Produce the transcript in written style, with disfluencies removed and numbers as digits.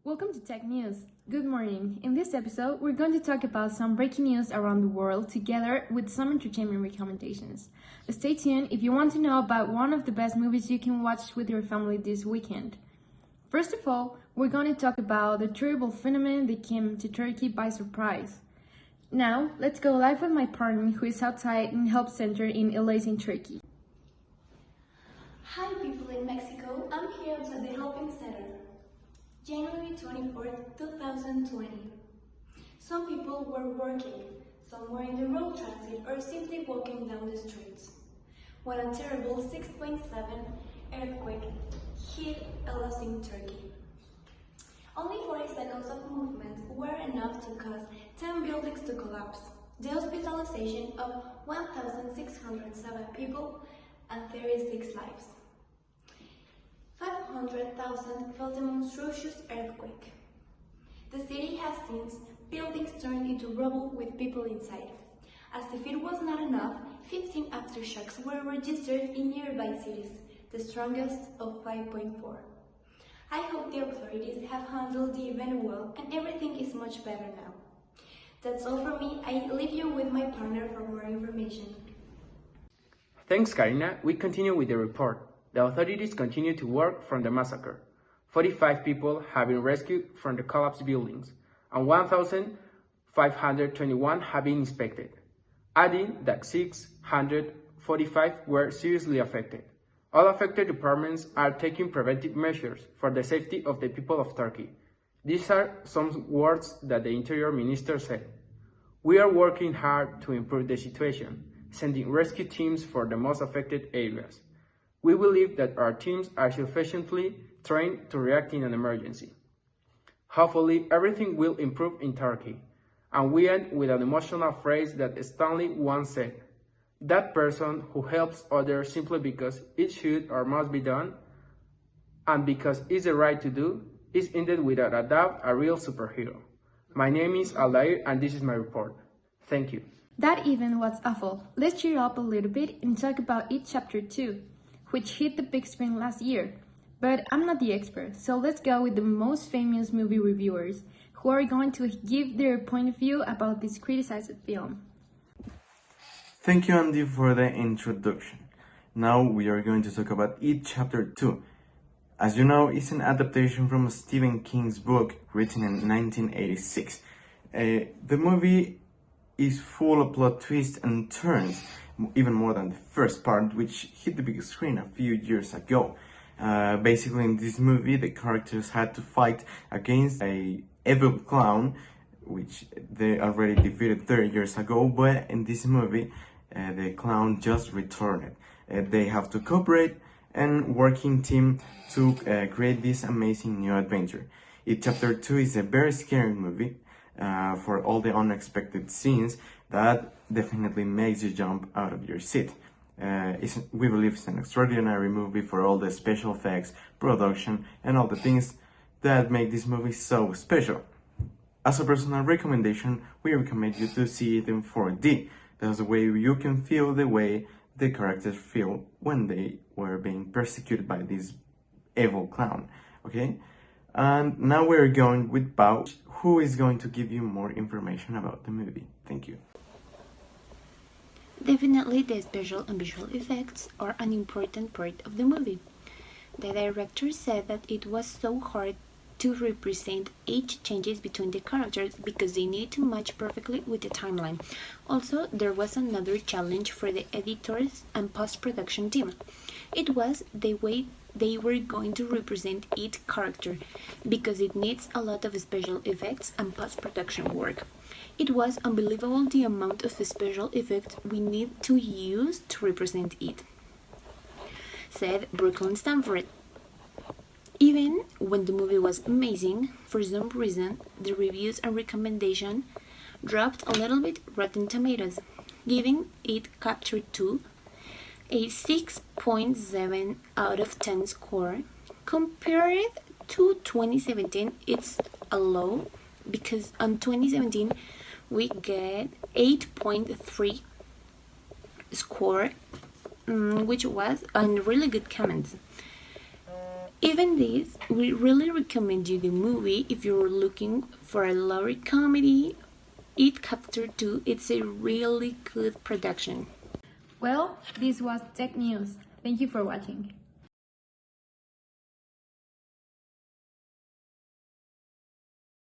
Welcome to Tech News. Good morning. In this episode, we're going to talk about some breaking news around the world together with some entertainment recommendations. Stay tuned if you want to know about one of the best movies you can watch with your family this weekend. First of all, we're going to talk about the terrible phenomenon that came to Turkey by surprise. Now, let's go live with my partner who is outside in Help Center in Elazığ, Turkey. Hi people in Mexico, I'm here at the Helping Center. January 24th, 2020. Some people were working, some were in the road transit or simply walking down the streets, when a terrible 6.7 earthquake hit Elazığ, Turkey. Only 40 seconds of movement were enough to cause 10 buildings to collapse, the hospitalization of 1,607 people and 36 lives. 500,000 felt the monstrous earthquake. The city has since buildings turned into rubble with people inside. As if it was not enough, 15 aftershocks were registered in nearby cities, the strongest of 5.4. I hope the authorities have handled the event well and everything is much better now. That's all for me. I leave you with my partner for more information. Thanks, Karina. We continue with the report. The authorities continue to work from the massacre. 45 people have been rescued from the collapsed buildings, and 1,521 have been inspected, adding that 645 were seriously affected. All affected departments are taking preventive measures for the safety of the people of Turkey. These are some words that the Interior Minister said. We are working hard to improve the situation, sending rescue teams for the most affected areas. We believe that our teams are sufficiently trained to react in an emergency. Hopefully, everything will improve in Turkey. And we end with an emotional phrase that Stanley once said, "That person who helps others simply because it should or must be done, and because it's the right to do, is indeed without a doubt a real superhero." My name is Aldahir and this is my report. Thank you. That event was awful. Let's cheer up a little bit and talk about It Chapter 2. Which hit the big screen last year. But I'm not the expert, so let's go with the most famous movie reviewers, who are going to give their point of view about this criticized film. Thank you, Andy, for the introduction. Now we are going to talk about It Chapter 2. As you know, it's an adaptation from Stephen King's book written in 1986. The movie is full of plot twists and turns, even more than the first part, which hit the big screen a few years ago. Basically, in this movie, the characters had to fight against a evil clown, which they already defeated 30 years ago, but in this movie, the clown just returned. They have to cooperate and working team to create this amazing new adventure. It Chapter 2 is a very scary movie for all the unexpected scenes that definitely makes you jump out of your seat. We believe it's an extraordinary movie for all the special effects, production, and all the things that make this movie so special. As a personal recommendation, we recommend you to see it in 4D. That's the way you can feel the way the characters feel when they were being persecuted by this evil clown, okay? And now we're going with Pau, who is going to give you more information about the movie. Thank you. Definitely the special and visual effects are an important part of the movie. The director said that it was so hard to represent age changes between the characters because they need to match perfectly with the timeline. Also, there was another challenge for the editors and post-production team. It was the way they were going to represent each character because it needs a lot of special effects and post-production work. It was unbelievable the amount of special effects we need to use to represent it, said Brooklyn Stanford. Even when the movie was amazing, for some reason, the reviews and recommendation dropped a little bit Rotten Tomatoes, giving It Chapter 2 a 6.7 out of 10 score. Compared to 2017, it's a low because on 2017 we get 8.3 score, which was a really good comment. Even this, we really recommend you the movie if you're looking for a lower comedy. It Chapter 2, it's a really good production. Well, this was Tech News. Thank you for watching.